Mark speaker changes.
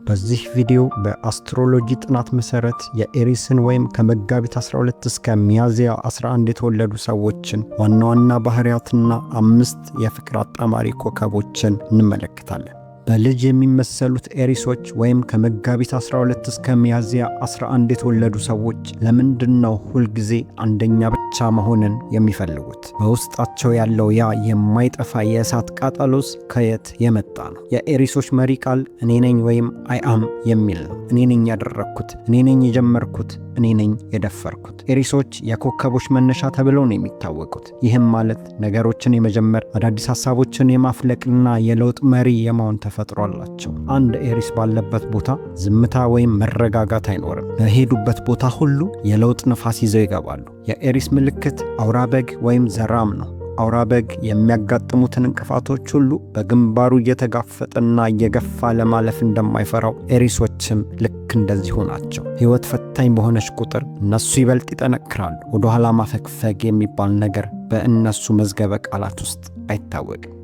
Speaker 1: በዚህ ቪዲዮ በአስትሮሎጂ ጥናት መሰረት የኤሪስን ወይም ከመጋቢት 12 እስከ ሚያዝያ 11 የተወለዱ ሰዎችን ዋና ዋና ባህሪያትና 5 የፍቅር አጣማሪ ኮከቦችን እንመለከታለን። በልጅ የሚመሰሉት ኤሪሶች ወይም ከመጋቢት 12 እስከ ሚያዝያ 11 የተወለዱ ሰዎች ለምንድነው ሁልጊዜ አንደኛ ብቻ መሆንን የሚፈልጉት? በውስጣቸው ያለው ያ የማይጠፋ የእሳት ቃጠሎስ ከየት የመጣ ነው? የኤሪሶች መሪ ቃል እኔ ነኝ ወይም አይ አም የሚል ነው። እኔ ነኝ ያደረግኩት፣ እኔ ነኝ የጀመርኩት፣ እኔ ነኝ የደፈርኩት። ኤሪሶች የኮከቦች መነሻ ተብለው ነው የሚታወቁት። ይህም ማለት ነገሮችን የመጀመር አዳዲስ ሐሳቦችን የማፍለቅና የለውጥ መሪ የመሆን ተፈጥሮ አላቸው። አንድ ኤሪስ ባለበት ቦታ ዝምታ ወይም መረጋጋት አይኖርም። በሄዱበት ቦታ ሁሉ የለውጥ ነፋስ ይዘው ይገባሉ። የኤሪስ ምልክት አውራ በግ ወይም ዘራም ነው። አውራ በግ የሚያጋጥሙትን እንቅፋቶች ሁሉ በግንባሩ እየተጋፈጠና እየገፋ ለማለፍ እንደማይፈራው ኤሪሶችም ልክ እንደዚሁ ናቸው። ሕይወት ፈታኝ በሆነች ቁጥር እነሱ ይበልጥ ይጠነክራሉ። ወደ ኋላ ማፈግፈግ የሚባል ነገር በእነሱ መዝገበ ቃላት ውስጥ አይታወቅም።